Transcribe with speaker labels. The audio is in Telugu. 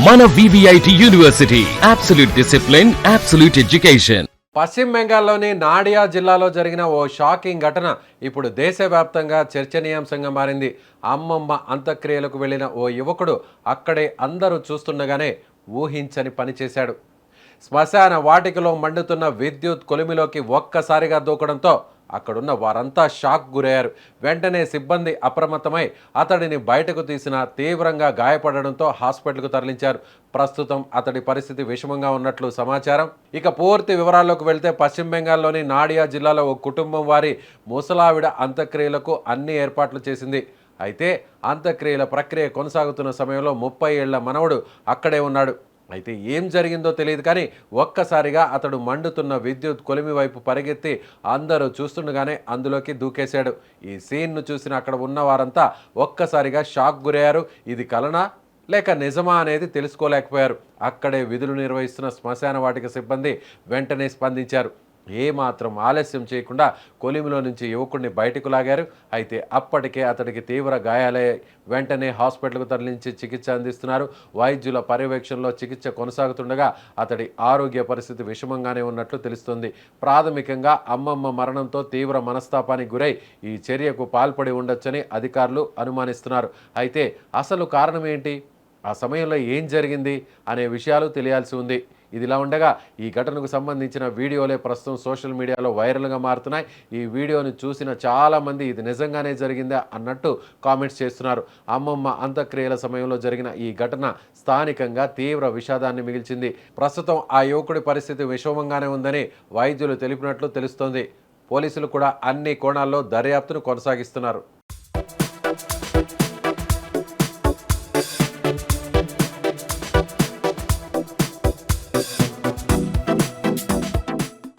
Speaker 1: మన VVIT university absolute discipline, absolute education.
Speaker 2: పశ్చిమ బెంగాల్లోని నాడియా జిల్లాలో జరిగిన ఓ షాకింగ్ ఘటన ఇప్పుడు దేశవ్యాప్తంగా చర్చనీయాంశంగా మారింది. అమ్మమ్మ అంత్యక్రియలకు వెళ్లిన ఓ యువకుడు అక్కడే అందరూ చూస్తుండగానే ఊహించని పని చేశాడు. శ్మశాన వాటికలో మండుతున్న విద్యుత్ కొలిమిలోకి ఒక్కసారిగా దూకడంతో అక్కడున్న వారంతా షాక్ గురయ్యారు. వెంటనే సిబ్బంది అప్రమత్తమై అతడిని బయటకు తీసిన తీవ్రంగా గాయపడడంతో హాస్పిటల్కు తరలించారు. ప్రస్తుతం అతడి పరిస్థితి విషమంగా ఉన్నట్లు సమాచారం. ఇక పూర్తి వివరాల్లోకి వెళ్తే పశ్చిమ బెంగాల్లోని నాడియా జిల్లాలో ఓ కుటుంబం వారి ముసలావిడ అంత్యక్రియలకు అన్ని ఏర్పాట్లు చేసింది. అయితే అంత్యక్రియల ప్రక్రియ కొనసాగుతున్న సమయంలో 30 ఏళ్ల మనవడు అక్కడే ఉన్నాడు. అయితే ఏం జరిగిందో తెలియదు, కానీ ఒక్కసారిగా అతడు మండుతున్న విద్యుత్ కొలిమి వైపు పరిగెత్తి అందరూ చూస్తుండగానే అందులోకి దూకేశాడు. ఈ సీన్ను చూసిన అక్కడ ఉన్న వారంతా ఒక్కసారిగా షాక్ గురయ్యారు. ఇది కలనా లేక నిజమా అనేది తెలుసుకోలేకపోయారు. అక్కడే విధులు నిర్వహిస్తున్న శ్మశాన వాటిక సిబ్బంది వెంటనే స్పందించారు. ఏమాత్రం ఆలస్యం చేయకుండా కొలిమిలో నుంచి యువకుడిని బయటకు లాగారు. అయితే అప్పటికే అతడికి తీవ్ర గాయాలయ్యాయి. వెంటనే హాస్పిటల్కు తరలించి చికిత్స అందిస్తున్నారు. వైద్యుల పర్యవేక్షణలో చికిత్స కొనసాగుతుండగా అతడి ఆరోగ్య పరిస్థితి విషమంగానే ఉన్నట్లు తెలుస్తుంది. ప్రాథమికంగా అమ్మమ్మ మరణంతో తీవ్ర మనస్తాపానికి గురై ఈ చర్యకు పాల్పడి ఉండొచ్చని అధికారులు అనుమానిస్తున్నారు. అయితే అసలు కారణం ఏంటి, ఆ సమయంలో ఏం జరిగింది అనే విషయాలు తెలియాల్సి ఉంది. ఇదిలా ఉండగా ఈ ఘటనకు సంబంధించిన వీడియోలే ప్రస్తుతం సోషల్ మీడియాలో వైరల్గా మారుతున్నాయి. ఈ వీడియోను చూసిన చాలామంది ఇది నిజంగానే జరిగిందా అన్నట్టు కామెంట్స్ చేస్తున్నారు. అమ్మమ్మ అంత్యక్రియల సమయంలో జరిగిన ఈ ఘటన స్థానికంగా తీవ్ర విషాదాన్ని మిగిల్చింది. ప్రస్తుతం ఆ యువకుడి పరిస్థితి విషమంగానే ఉందని వైద్యులు తెలిపినట్లు తెలుస్తోంది. పోలీసులు కూడా అన్ని కోణాల్లో దర్యాప్తును కొనసాగిస్తున్నారు.